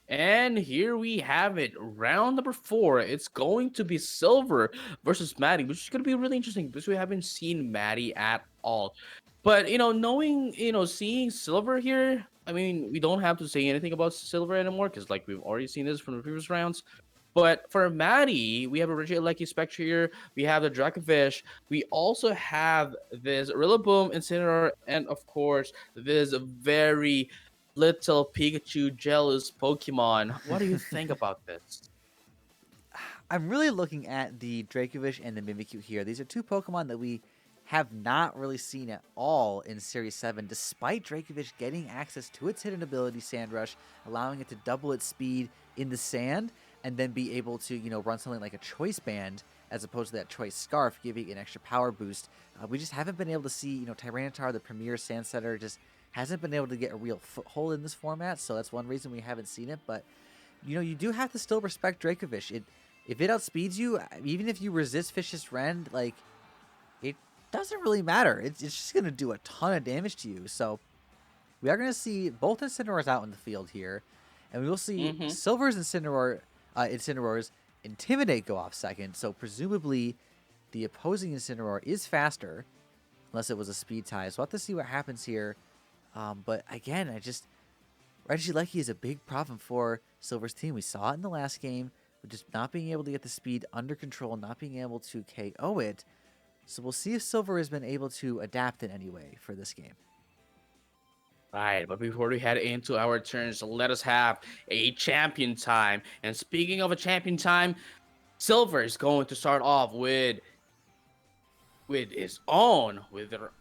And here we have it. Round number 4. It's going to be Silver versus Matty, which is going to be really interesting because we haven't seen Matty at all. But, knowing, seeing Silver here, I mean, we don't have to say anything about Silver anymore because, like, we've already seen this from the previous rounds. But for Matty, we have a Reggie Lucky Spectre here. We have the Dracovish. We also have this Rillaboom, Incineroar, and of course, this very little Pikachu jealous Pokemon. What do you think about this? I'm really looking at the Dracovish and the Mimikyu here. These are two Pokemon that we have not really seen at all in Series 7, despite Dracovish getting access to its hidden ability, Sand Rush, allowing it to double its speed in the sand, and then be able to, run something like a Choice Band as opposed to that Choice Scarf, giving an extra power boost. We just haven't been able to see, Tyranitar, the premier Sand Setter, just hasn't been able to get a real foothold in this format, so that's one reason we haven't seen it, but, you do have to still respect Dracovish. If it outspeeds you, even if you resist Vicious Rend, like, it doesn't really matter. It's just going to do a ton of damage to you. So we are going to see both Incineroars out in the field here. And we will see Mm-hmm. Silver's Incineroars Intimidate go off second. So presumably the opposing Incineroar is faster, unless it was a speed tie. So we'll have to see what happens here. But again, Regieleki is a big problem for Silver's team. We saw it in the last game, with just not being able to get the speed under control, not being able to KO it. So we'll see if Silver has been able to adapt in any way for this game. Right, but before we head into our turns, let us have a champion time. And speaking of a champion time, Silver is going to start off with their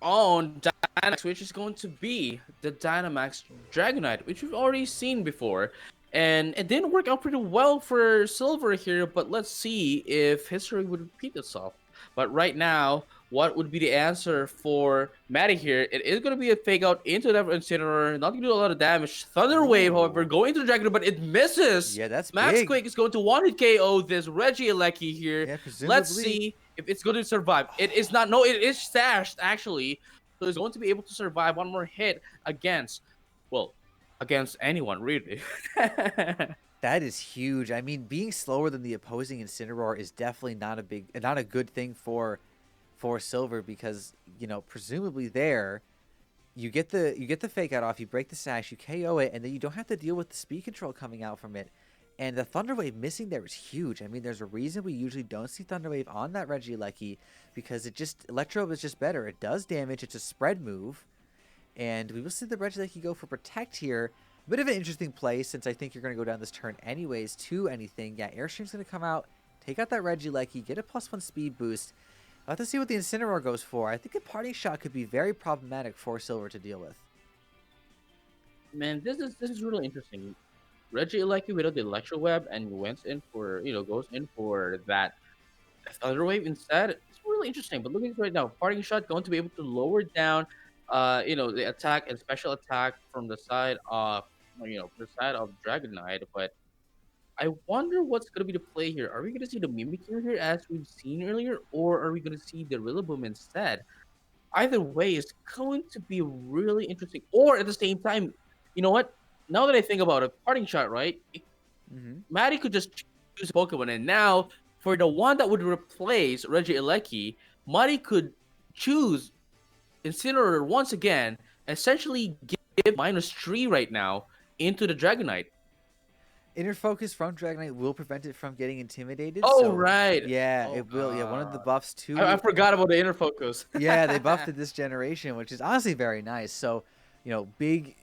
own Dynamax, which is going to be the Dynamax Dragonite, which we've already seen before. And it didn't work out pretty well for Silver here, but let's see if history would repeat itself. But right now, what would be the answer for Matty here? It is going to be a fake out into the Incineroar, not going to do a lot of damage. Thunder Wave, however, Ooh. going to the Dragonite, but it misses. Yeah, that's Max big. Quake is going to one-hit KO this Regieleki here. Yeah, Let's presumably. see if it's going to survive. It is not. No, it is stashed actually. So it's going to be able to survive one more hit against, well, against anyone really. That is huge. I mean, being slower than the opposing Incineroar is definitely not a good thing for Silver because presumably there you get the fake out off, you break the sash, you KO it, and then you don't have to deal with the speed control coming out from it. And the Thunder Wave missing there is huge. I mean, there's a reason we usually don't see Thunder Wave on that Regieleki because Electro is just better. It does damage. It's a spread move, and we will see the Regieleki go for Protect here. A bit of an interesting play since I think you're going to go down this turn anyways to anything. Yeah, Airstream's going to come out, take out that Regieleki, get a +1 speed boost. I'll have to see what the Incineroar goes for. I think a Parting Shot could be very problematic for Silver to deal with. Man, this is really interesting. Regieleki without the Electro Web and goes in for that Thunder Wave instead. It's really interesting. But looking at it right now, Parting Shot going to be able to lower down, the attack and special attack from the side of, Dragonite. But I wonder what's going to be the play here. Are we going to see the Mimikyu here as we've seen earlier, or are we going to see the Rillaboom instead? Either way is going to be really interesting. Or at the same time, you know what? Now that I think about it, Parting Shot, right? Mm-hmm. Maddie could just choose Pokemon, and now for the one that would replace Regieleki, Maddie could choose Incineroar once again, essentially give -3 right now into the Dragonite. Inner Focus from Dragonite will prevent it from getting intimidated. Oh So, right. yeah, Oh it will. Yeah, one of the god. buffs I to. forgot about the inner focus. Yeah, they buffed it this generation, which is honestly very nice. So, big,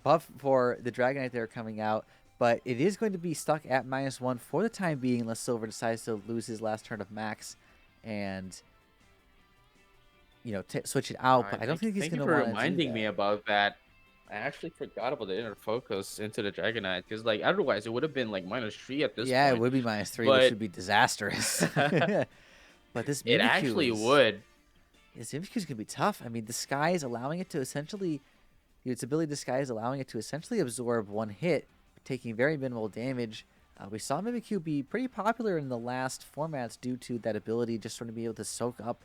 buff for the Dragonite there coming out. But it is going to be stuck at -1 for the time being, unless Silver decides to lose his last turn of Max and switch it out. But Alright, I don't think he's thank you going to for want to do reminding me that. about that. I actually forgot about the inner focus into the Dragonite because, like, otherwise it would have been like -3 at this Yeah, it point. would be -3, which But would be disastrous. But this it Mimikyu actually is would. this Mimikyu is gonna be tough. I mean, Disguise allowing it to essentially its ability Disguise allowing it to essentially absorb one hit, taking very minimal damage. We saw Mimikyu be pretty popular in the last formats due to that ability just sort of be able to soak up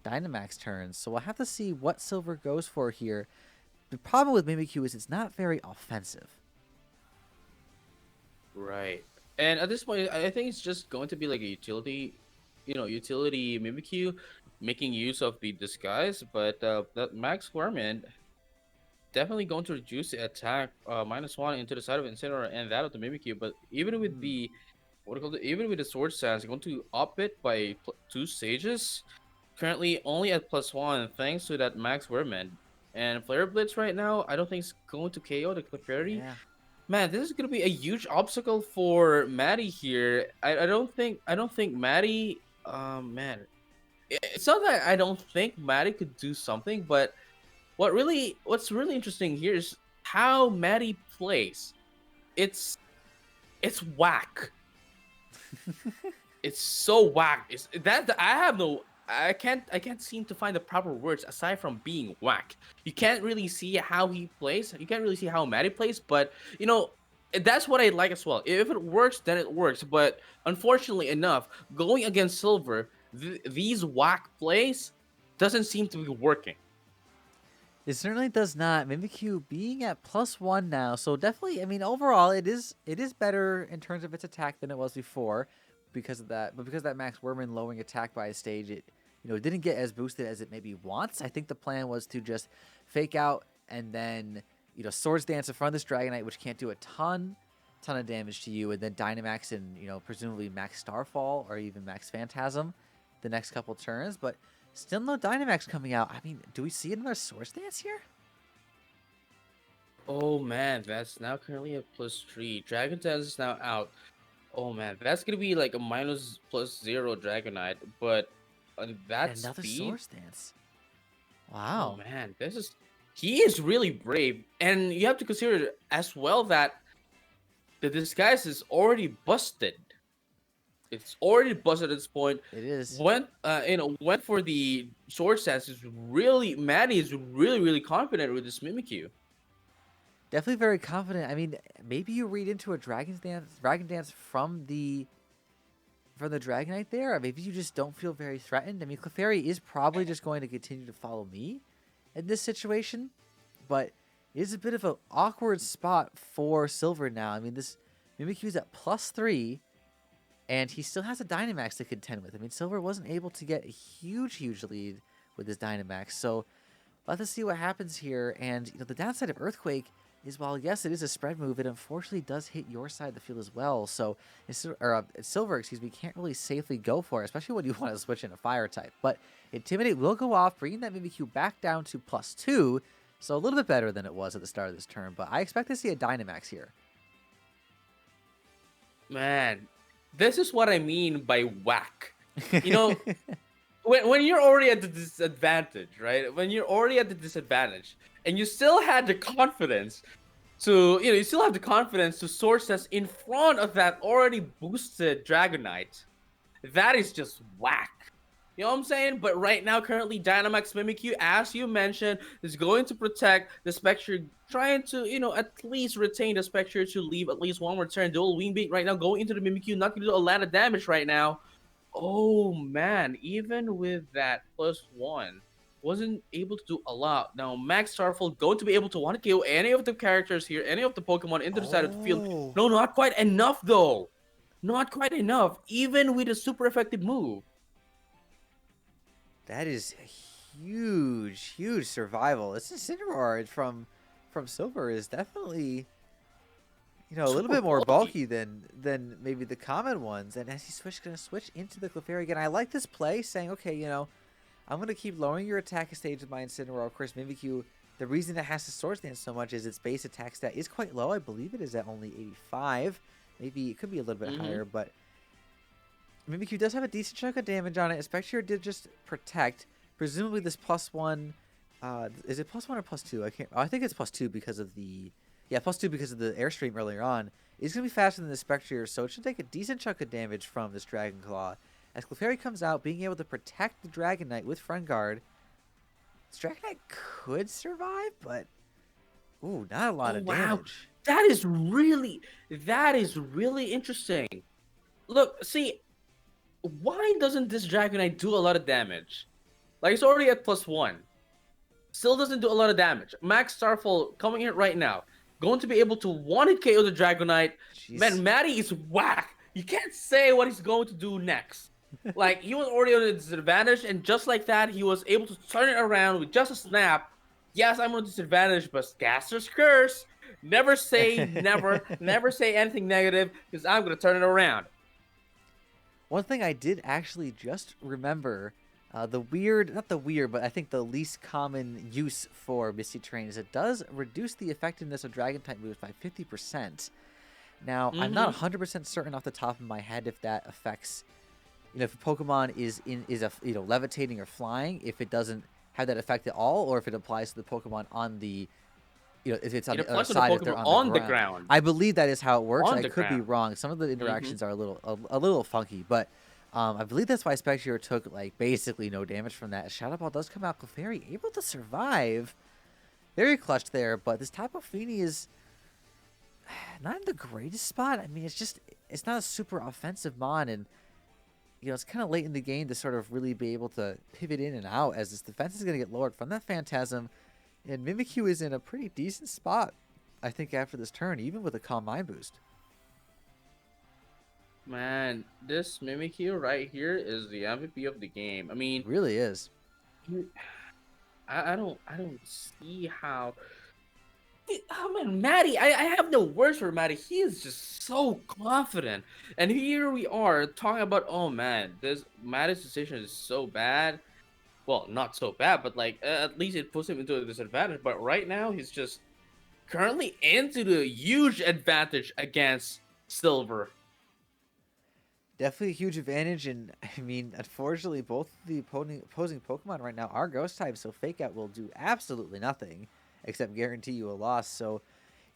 Dynamax turns. So we'll have to see what Silver goes for here. The problem with Mimikyu is it's not very offensive. Right. And at this point, I think it's just going to be like a utility, utility Mimikyu making use of the disguise. But that Max Squirman definitely going to reduce the attack -1 into the side of Incineroar and that of the Mimikyu. But even with Mm, the what do you call it? Even with the Sword Stance, going to up it by 2 stages. Currently only at +1 thanks to that Max Werman. And Flare Blitz right now, I don't think it's going to KO the Clefairy. yeah. Man, this is gonna be a huge obstacle for Matty here. I don't think Matty. Man, it's not that I don't think Matty could do something, but what's really interesting here is how Matty plays. It's it's whack. It's so whack. It's that I have no. I can't seem to find the proper words aside from being whack. You can't really see how he plays. You can't really see how Matty plays, but you know that's what I like as well. If it works, then it works. But unfortunately enough, going against Silver, these whack plays doesn't seem to be working. It certainly does not. Mimikyu being at +1 now, so definitely. I mean, overall, it is better in terms of its attack than it was before, because of that. But because of that Max Werman lowering attack by a stage, it didn't get as boosted as it maybe wants. I think the plan was to just fake out and then Swords Dance in front of this Dragonite, which can't do a ton of damage to you, and then Dynamax and presumably Max Starfall or even Max Phantasm the next couple turns, but. Still no Dynamax coming out. I mean, do we see another Source Dance here? Oh man, that's now currently a +3. Dragon Dance is now out. Oh man, that's gonna be like a -+0 Dragonite, but on that Another speed, Source Dance. oh Wow. man, he is really brave, and you have to consider as well that the disguise is already busted. It's already busted at this point. It is. Went for the sword stance is really Maddie is really confident with this Mimikyu. Definitely very confident. I mean, maybe you read into a Dragon Dance from the Dragonite there, or maybe you just don't feel very threatened. I mean, Clefairy is probably just going to continue to follow me in this situation, but it is a bit of an awkward spot for Silver now. I mean, this Mimikyu's at +3, and he still has a Dynamax to contend with. I mean, Silver wasn't able to get a huge lead with his Dynamax, so let's see what happens here. And the downside of Earthquake is, while yes, it is a spread move, it unfortunately does hit your side of the field as well. So Silver, excuse me, can't really safely go for it, especially when you want to switch in a Fire type. But Intimidate will go off, bringing that Mimikyu back down to +2, so a little bit better than it was at the start of this turn. But I expect to see a Dynamax here. Man, this is what I mean by whack. You know, when you're already at the disadvantage, right? When you're already at the disadvantage, and you still had the confidence you still have the confidence to source us in front of that already boosted Dragonite. That is just whack. You know what I'm saying? But right now, currently, Dynamax Mimikyu, as you mentioned, is going to protect the Spectre, trying to, at least retain the Spectre to leave at least one more turn. Dual Wing Beat right now going into the Mimikyu, not going to do a lot of damage right now. Oh man, even with that +1, wasn't able to do a lot. Now Max Starfall going to be able to want to kill any of the characters here, any of the Pokemon into the side of the field. Oh, No, not quite enough though. Not quite enough, even with a super effective move. that is a huge survival. This Incineroar from Silver is definitely a little Super bit more bulky. bulky than maybe the common ones. And as he's gonna switch into the Clefairy again, I like this play, saying, okay, I'm gonna keep lowering your attack stage with my Incineroar. Of course, Mimikyu. The reason it has to Sword Dance so much is its base attack stat is quite low. I believe it is at only 85. Maybe it could be a little bit Mm-hmm. higher, but Mimikyu does have a decent chunk of damage on it. Spectre did just protect. Presumably this +1. Is it +1 or +2? I can't. Oh, I think it's +2 because of the. Yeah, +2 because of the airstream earlier on. It's gonna be faster than the Spectre, so it should take a decent chunk of damage from this Dragon Claw. As Clefairy comes out, being able to protect the Dragonite with Friend Guard, this Dragonite could survive, but ooh, not a lot Oh of wow, damage. that is really interesting. Look, see, why doesn't this Dragonite do a lot of damage? Like it's already at +1. Still doesn't do a lot of damage. Max Starfall coming in right now. going to be able to one-hit KO the Dragonite. Jeez. Man, Matty is whack. You can't say what he's going to do next. Like, he was already on a disadvantage, and just like that, he was able to turn it around with just a snap. Yes, I'm on a disadvantage, but Gaster's curse. Never say never. Never say anything negative, because I'm going to turn it around. One thing I did actually just remember, the weird, not the weird, but I think the least common use for Misty Terrain is it does reduce the effectiveness of Dragon type moves by 50%. Now, I'm not Mm-hmm. 100% certain off the top of my head if that affects, if a Pokemon is a levitating or flying, if it doesn't have that effect at all, or if it applies to the Pokemon on the if it's on It the other applies to the side, if they're Pokemon on the on the ground. ground. I believe that is how it works. On I the could be ground. wrong. Some of the Mm-hmm. interactions are a little funky, but I believe that's why Spectre took like basically no damage from that. Shadow Ball does come out Clefairy able to survive. Very clutch there, but this Tapu Fini is not in the greatest spot. I mean, it's not a super offensive mon, and it's kind of late in the game to sort of really be able to pivot in and out as this defense is going to get lowered from that Phantasm, and Mimikyu is in a pretty decent spot, I think, after this turn, even with a Calm Mind boost. Man, this Mimikyu right here is the MVP of the game. I mean, Really is. you- I don't see how. Oh man, Matty, I have no words for Matty. He is just so confident, and here we are talking about, oh man, this Matty's decision is so bad. Well, not so bad, but like at least it puts him into a disadvantage. But right now, he's just currently into the huge advantage against Silver. Definitely a huge advantage, and I mean, unfortunately, both the opposing Pokemon right now are Ghost types, so Fake Out will do absolutely nothing except guarantee you a loss. So,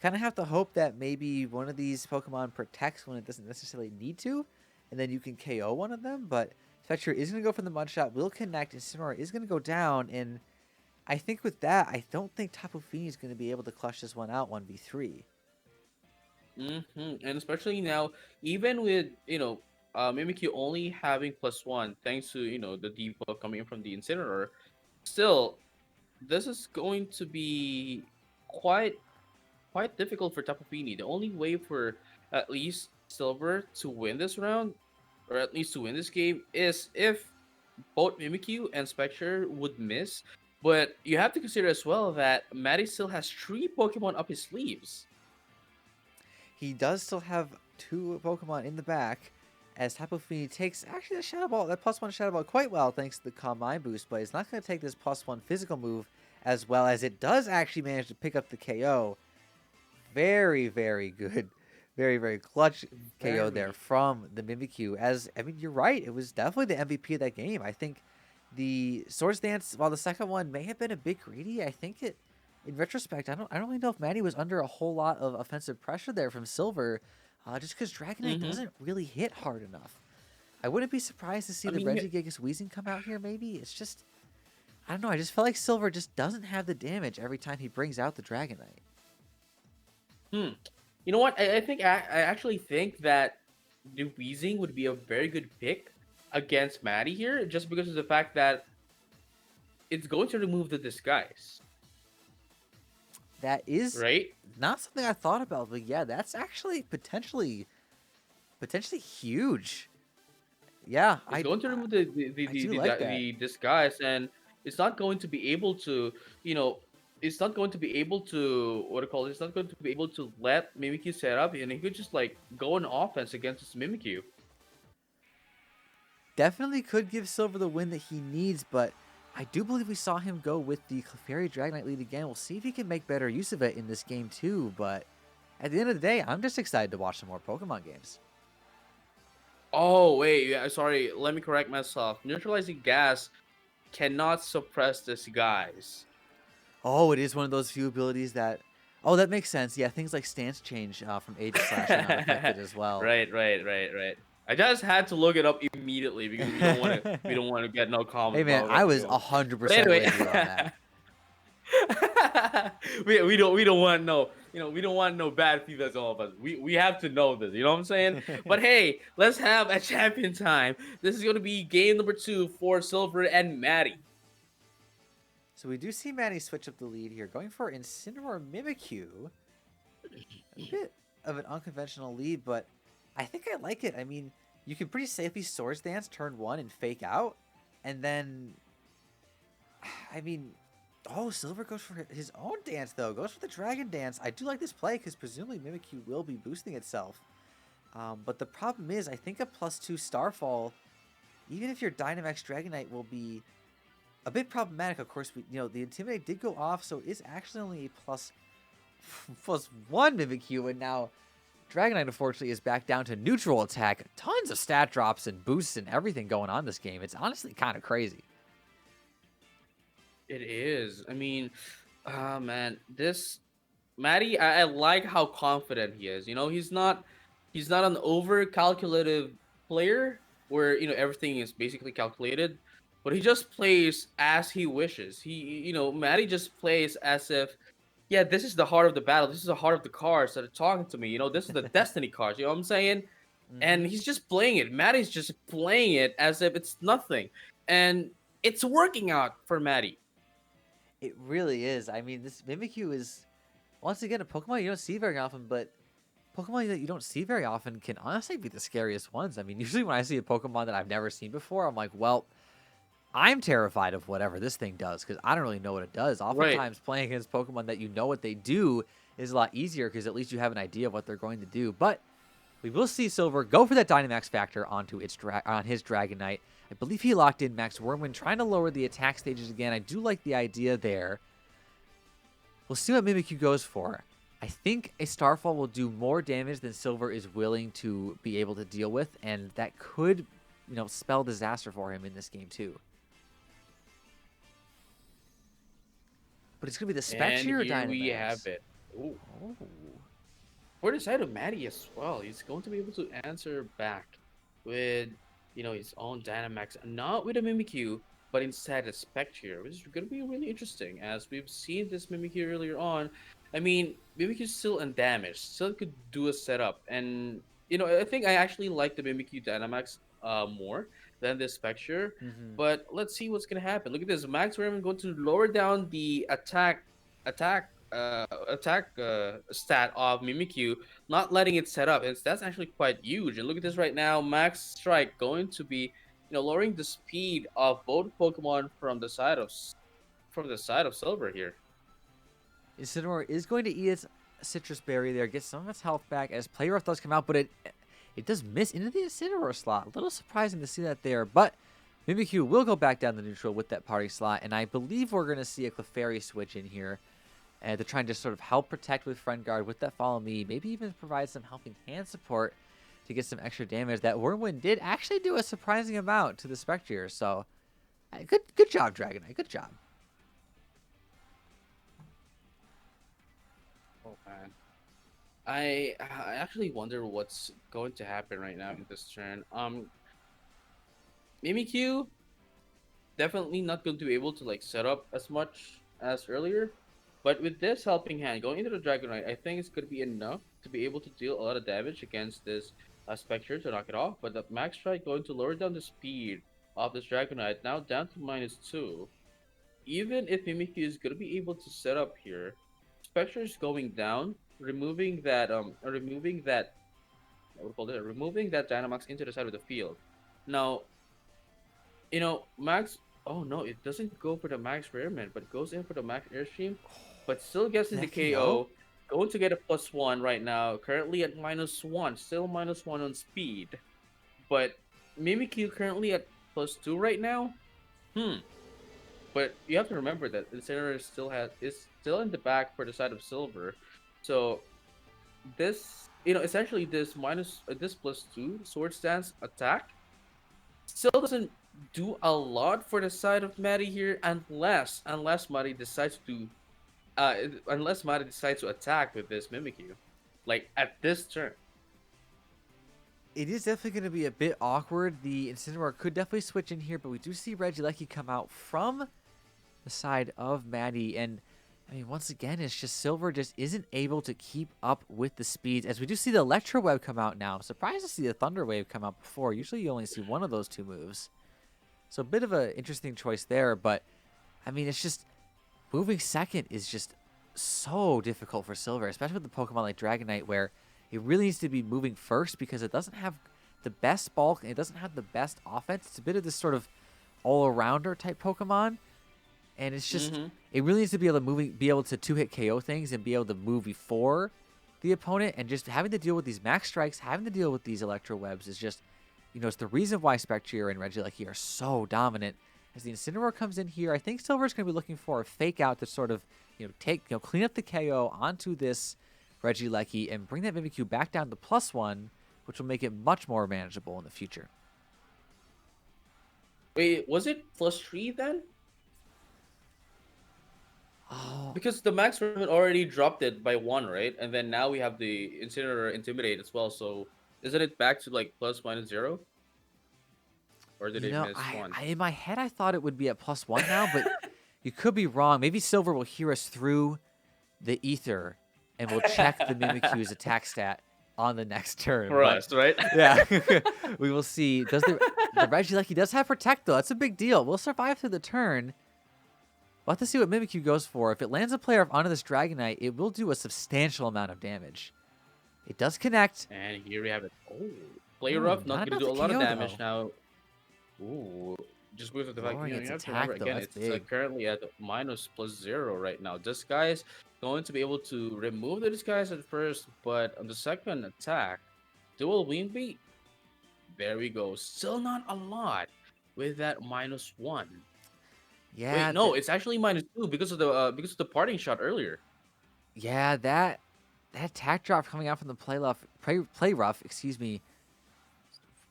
kind of have to hope that maybe one of these Pokemon protects when it doesn't necessarily need to, and then you can KO one of them. But Spectre is going to go for the Mud Shot, will connect, and Incineroar is going to go down. And I think with that, I don't think Tapu Fini is going to be able to clutch this one out 1v3. And especially now, even with Mimikyu only having +1, thanks to the debuff coming in from the Incineroar, still this is going to be quite difficult for Tapu Fini. The only way for at least Silver to win this round, or at least to win this game, is if both Mimikyu and Spectre would miss. But you have to consider as well that Matty still has 3 Pokemon up his sleeves. He does still have two Pokemon in the back, as Tapu Fini takes actually the Shadow Ball, that +1 Shadow Ball quite well thanks to the Calm Mind boost, but he's not going to take this +1 physical move as well as it does actually manage to pick up the KO. Very, very good. Very, very clutch KO there Very. from the Mimikyu. As, I mean, you're right. It was definitely the MVP of that game. I think the Swords Dance, while the second one may have been a bit greedy, I think it, in retrospect, I don't really know if Matty was under a whole lot of offensive pressure there from Silver, just because Dragonite hmm doesn't really hit hard enough. I wouldn't be surprised to see I the mean, Regigigas Weezing come out here, maybe. It's just, I don't know. I just feel like Silver just doesn't have the damage every time he brings out the Dragonite. hmm. You know what? I actually think that the Weezing would be a very good pick against Matty here, just because of the fact that it's going to remove the disguise, That is right? not something I thought about, but yeah, that's actually potentially huge. Yeah, It's going to remove I do like that. the disguise, and it's not going to be able to, you know, it's not going to be able to what do you call it? It's not going to be able to let Mimikyu set up, and he could just like go on offense against this Mimikyu. Definitely could give Silver the win that he needs, but I do believe we saw him go with the Clefairy Dragonite lead again. We'll see if he can make better use of it in this game too, but at the end of the day, I'm just excited to watch some more Pokemon games. Oh wait, yeah, sorry. Let me correct myself. Neutralizing gas cannot suppress disguise. Oh, it is one of those few abilities that. Oh, that makes sense. Yeah, things like stance change from Aegis Slash are not affected as well. Right. I just had to look it up immediately because we don't want to get no Hey comments man, about I what we're was doing. But 100% anyway, with you on that. we don't want no we don't want no bad feedback all of us. We have to know this. You know what I'm saying? But hey, let's have a champion time. This is going to be game number 2 for Silver and Matty. So we do see Manny switch up the lead here, going for Incineroar Mimikyu. A bit of an unconventional lead, but I think I like it. I mean, you can pretty safely Swords Dance turn 1 and fake out, and then, I mean, oh, Silver goes for his own dance, though. Goes for the Dragon Dance. I do like this play because presumably Mimikyu will be boosting itself. But the problem is, I think a +2 Starfall, even if your Dynamax Dragonite will be a bit problematic. Of course, the Intimidate did go off, so it's actually only a +1 Mimikyu, and now Dragonite, unfortunately, is back down to neutral attack. Tons of stat drops and boosts and everything going on this game. It's honestly kind of crazy. It is. I mean, man, this Matty, I like how confident he is. He's not an over calculative player where everything is basically calculated, but he just plays as he wishes. Matty just plays as if, yeah, this is the heart of the battle. This is the heart of the cards that are talking to me. This is the destiny cards. You know what I'm saying? Hmm. And he's just playing it. Matty's just playing it as if it's nothing, and it's working out for Matty. It really is. I mean, this Mimikyu is, once again, a Pokemon you don't see very often, but Pokemon that you don't see very often can honestly be the scariest ones. I mean, usually when I see a Pokemon that I've never seen before, I'm like, well, I'm terrified of whatever this thing does because I don't really know what it does. Right. Oftentimes, playing against Pokemon that you know what they do is a lot easier because at least you have an idea of what they're going to do. But we will see Silver go for that Dynamax factor onto on his Dragonite. I believe he locked in Max Wormwind, trying to lower the attack stages again. I do like the idea there. We'll see what Mimikyu goes for. I think a Starfall will do more damage than Silver is willing to be able to deal with, and that could, spell disaster for him in this game too. But it's going to be the And Spectre or here we have Dynamax? it. Ooh. Oh. For the side of Matty as well, he's going to be able to answer back with, his own Dynamax, not with a Mimikyu, but instead a Spectre, which is going to be really interesting, as we've seen this Mimikyu earlier on. I mean, Mimikyu's still undamaged, still could do a setup, and, I think I actually like the Mimikyu Dynamax more than the Spectre, Mm-hmm. but let's see what's going to happen. Look at this, Max Raymond going to lower down the attack stat of Mimikyu, not letting it set up. That's actually quite huge. And look at this right now, Max Strike going to be, lowering the speed of both Pokemon from the side of Silver here. Incineroar is going to eat its Citrus Berry there, get some of its health back as Play Rough does come out, but it does miss into the Incineroar slot. A little surprising to see that there, but Mimikyu will go back down the neutral with that party slot, and I believe we're going to see a Clefairy switch in here to try and just sort of help protect with Friend Guard with that Follow Me, maybe even provide some helping hand support to get some extra damage. That Wormwind did actually do a surprising amount to the Spectre, so good job, Dragonite, good job. Oh man, I actually wonder what's going to happen right now in this turn. Mimikyu definitely not going to be able to like set up as much as earlier. But with this helping hand going into the Dragonite, I think it's going to be enough to be able to deal a lot of damage against this Spectre to knock it off. But the Max Strike going to lower down the speed of this Dragonite, now down to -2. Even if Mimikyu is going to be able to set up here, Spectre is going down, removing that Dynamax into the side of the field. Now, Max. Oh no, it doesn't go for the Max Rareman, but goes in for the Max Airstream, but still gets in the That KO? KO. Going to get a +1 right now, currently at -1, still -1 on speed. But Mimikyu currently at +2 right now. Hmm. But you have to remember that the center is still in the back for the side of Silver, so this essentially this +2 Sword Stance attack still doesn't do a lot for the side of Matty here unless Matty decides to attack with this Mimikyu, like at this turn. It is definitely going to be a bit awkward. The Incineroar could definitely switch in here, but we do see Regieleki come out from the side of Matty. And, I mean, once again, it's just Silver just isn't able to keep up with the speeds. As we do see the Electro Web come out now. I'm surprised to see the Thunder Wave come out before. Usually you only see one of those two moves. So a bit of an interesting choice there. But, I mean, it's just moving second is just so difficult for Silver, especially with the Pokemon like Dragonite, where it really needs to be moving first because it doesn't have the best bulk and it doesn't have the best offense. It's a bit of this sort of all-arounder type Pokemon, and it's just Mm-hmm. it really needs to be able to be able to two-hit KO things and be able to move before the opponent, and just having to deal with these max strikes, having to deal with these electro webs is just, it's the reason why Spectrier and Regieleki are so dominant. As the Incineroar comes in here, I think Silver's going to be looking for a fake out to sort of, clean up the KO onto this Regieleki and bring that Mimikyu back down to +1, which will make it much more manageable in the future. Wait, was it +3 then? Oh, Because the max limit already dropped it by 1, right? And then now we have the Incineroar Intimidate as well. So isn't it back to like ±0? Or did it miss I, 1? I in my head I thought it would be at +1 now, but you could be wrong. Maybe Silver will hear us through the ether and we'll check the Mimikyu's attack stat on the next turn. For But us, right? yeah, we will see. Does the Regieleki does have Protect though? That's a big deal. We'll survive through the turn. We'll have to see what Mimikyu goes for. If it lands a player onto this Dragonite, it will do a substantial amount of damage. It does connect. And here we have it. Oh, Play Ooh, Rough, not not going to enough do to a lot of KO damage though. now. Ooh, just with the fact, Lowering you its have to remember attack though. again, That's it's big. currently at -+0 right now. This guy's going to be able to remove the disguise at first, but on the second attack, dual wing beat. There we go. Still not a lot with that -1. Wait, Yeah, no, it's actually -2 because of the parting shot earlier. yeah, that attack drop coming out from the play rough, excuse me,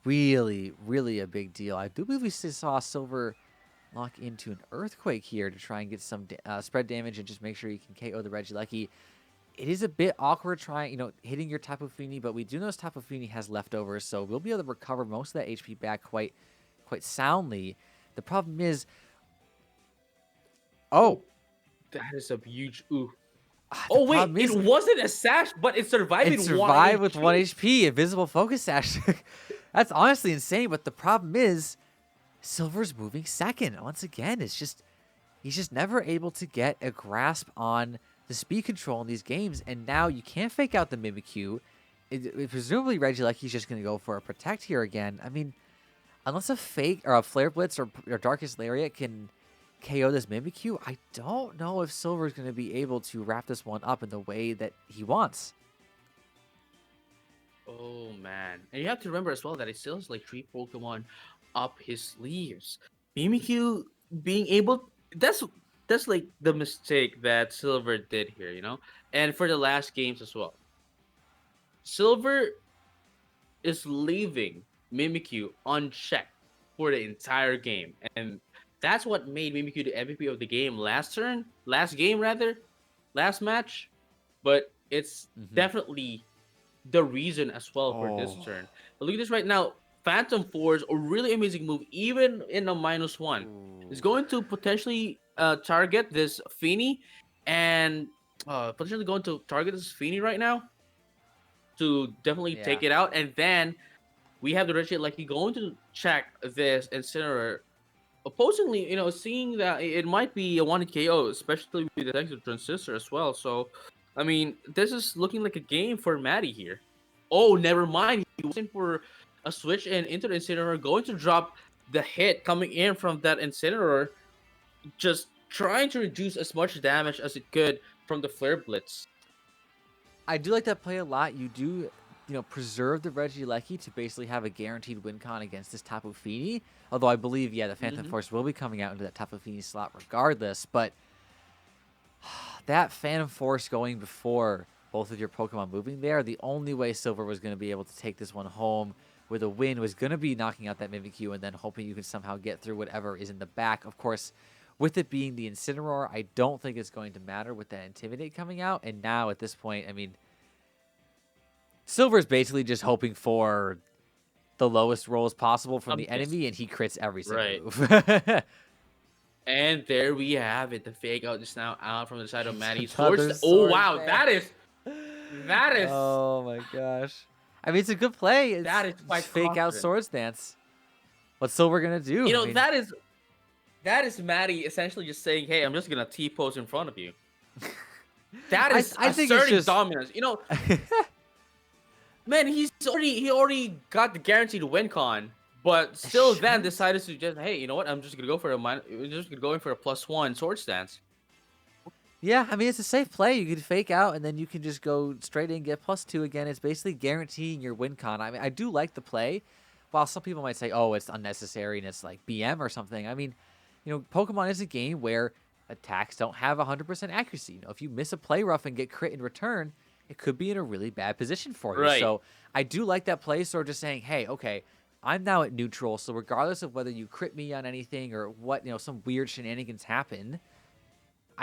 really, really a big deal. I do believe we saw Silver lock into an Earthquake here to try and get some spread damage and just make sure you can KO the Regieleki. It is a bit awkward trying, hitting your Tapu Fini, but we do know this Tapu Fini has leftovers, so we'll be able to recover most of that HP back quite soundly. The problem is, oh, Oh, that is a huge oof. the Oh wait, problem it is wasn't a sash, but it survived it in 1 survived with 1 HP. HP, Invisible Focus Sash. That's honestly insane, but the problem is Silver's moving second. Once again, he's just never able to get a grasp on the speed control in these games, and now you can't fake out the Mimikyu. Presumably Regieleki's just going to go for a Protect here again. I mean, unless a fake or a Flare Blitz or Darkest Lariat can KO this Mimikyu, I don't know if Silver's going to be able to wrap this one up in the way that he wants. Oh man, and you have to remember as well that it still has like 3 Pokemon up his sleeves. Mimikyu being able that's like the mistake that Silver did here, you know. And for the last games as well, Silver is leaving Mimikyu unchecked for the entire game, and that's what made Mimikyu the MVP of the game last game rather, last match. But it's Hmm. definitely the reason as well for this Oh. turn. But look at this right now. Phantom Force, a really amazing move, even in a -1. Is Ooh. going to potentially target this Fini and potentially going to target this Fini right now to definitely Yeah. take it out. And then we have the Reggie like he going to check this Incineroar. Opposingly, seeing that it might be a wanted KO, especially with the thanks to Transistor as well. So, I mean, this is looking like a game for Matty here. Oh, never mind. He was in for a switch and into the Incineroar, going to drop the hit coming in from that Incineroar, just trying to reduce as much damage as it could from the Flare Blitz. I do like that play a lot. You do, preserve the Regieleki to basically have a guaranteed win con against this Tapu Fini. Although I believe, yeah, the Phantom Mm-hmm. Force will be coming out into that Tapu Fini slot regardless. But that Phantom Force going before both of your Pokemon moving there, the only way Silver was going to be able to take this one home with a win was going to be knocking out that Mimikyu and then hoping you can somehow get through whatever is in the back. Of course, with it being the Incineroar, I don't think it's going to matter with that Intimidate coming out. And now at this point, I mean, Silver's basically just hoping for the lowest rolls possible from A the miss. enemy, and he crits every single Right. move. And there we have it. The fake out is now out from the side of Matty. Another Oh sword wow, dance. that is Oh my gosh. I mean, it's a good play. that is It's quite fake out confident. swords dance. What's Silver gonna do? You I know, mean, that is Matty essentially just saying, "Hey, I'm just gonna T pose in front of you." That is I think it's asserting just dominance. Man, he already got the guaranteed win con, but still then Shite. decided to just, hey, you know what? I'm just gonna go for just gonna go in for a +1 sword stance. Yeah, I mean it's a safe play. You can fake out and then you can just go straight in, get +2 again. It's basically guaranteeing your win con. I mean, I do like the play, while some people might say, "Oh, it's unnecessary and it's like BM or something." I mean, Pokemon is a game where attacks don't have 100% accuracy. If you miss a play rough and get crit in return, it could be in a really bad position for you. Right. So I do like that play. Sort of just saying, "Hey, okay, I'm now at neutral. So regardless of whether you crit me on anything or what, some weird shenanigans happen."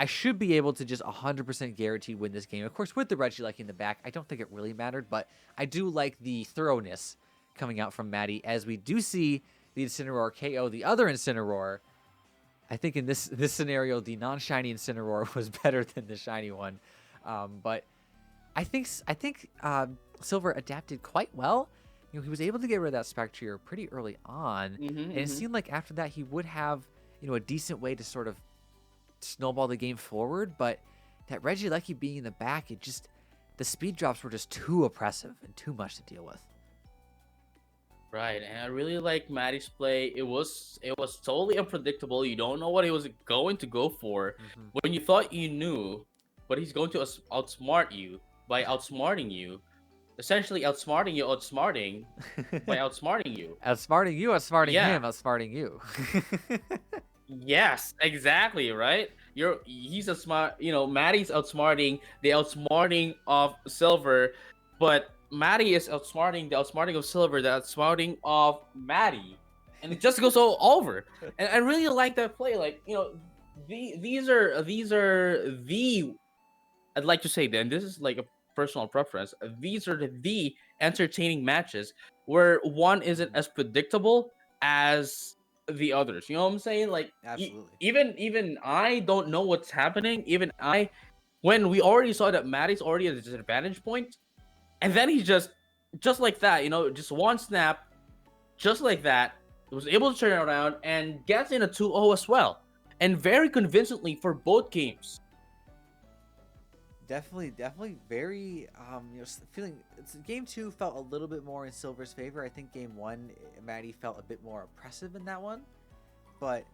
I should be able to just 100% guaranteed win this game. Of course, with the Regieleki in the back, I don't think it really mattered, but I do like the thoroughness coming out from Matty as we do see the Incineroar KO the other Incineroar. I think in this scenario, the non-shiny Incineroar was better than the shiny one, but I think Silver adapted quite well. He was able to get rid of that Spectrier pretty early on, Mm-hmm, and it mm-hmm. seemed like after that he would have a decent way to sort of snowball the game forward, but that Regieleki being in the back, the speed drops were just too oppressive and too much to deal with. Right, and I really like Matty's play. It was totally unpredictable. You don't know what he was going to go for. Mm-hmm. When you thought you knew, but he's going to outsmart you by outsmarting you, essentially outsmarting you, outsmarting by outsmarting you. Outsmarting you, outsmarting Yeah. him, outsmarting you. Yes, exactly, right? He's a smart, Matty's outsmarting the outsmarting of Silver, but Matty is outsmarting the outsmarting of Silver, the outsmarting of Matty. And it just goes all over. And I really like that play. Like, these are the I'd like to say then this is like a personal preference. These are the entertaining matches where one isn't Mhm. as predictable as the others. You know what I'm saying? Like Absolutely. even I don't know what's happening. Even I, when we already saw that Matty's already at a disadvantage point, and then he just like that, just one snap, just like that, was able to turn it around and gets in a 2-0 as well, and very convincingly for both games. Definitely very feeling game 2 felt a little bit more in Silver's favor. I think game 1 Matty felt a bit more oppressive in that one. But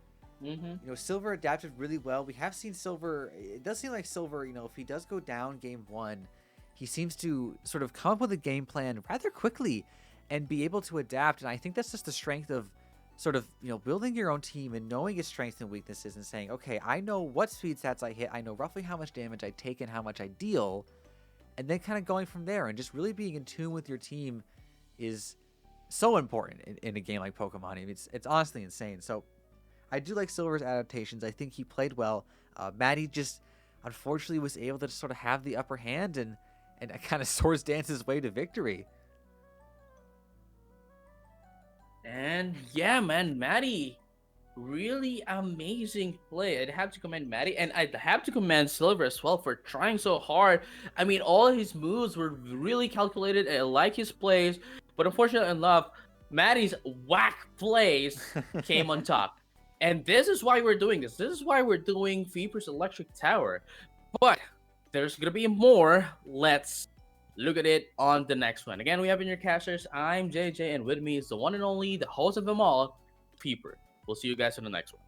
Mm-hmm. Silver adapted really well. We have seen Silver. It does seem like Silver, if he does go down game 1, he seems to sort of come up with a game plan rather quickly and be able to adapt. And I think that's just the strength of sort of, building your own team and knowing its strengths and weaknesses and saying, okay, I know what speed stats I hit. I know roughly how much damage I take and how much I deal. And then kind of going from there and just really being in tune with your team is so important in a game like Pokemon. I mean, it's honestly insane. So I do like Silver's adaptations. I think he played well. Matty just unfortunately was able to sort of have the upper hand and kind of swords dance his way to victory. And yeah, man, Matty, really amazing play. I'd have to commend Matty, and I'd have to commend Silver as well for trying so hard. I mean, all his moves were really calculated, and I like his plays, but unfortunately enough, Matty's whack plays came on top. And this is why we're doing this. This is why we're doing Feeper's Electric Tower. But there's gonna be more. Let's look at it on the next one. Again, we have in your casters. I'm JJ, and with me is the one and only, the host of them all, Feeper. We'll see you guys on the next one.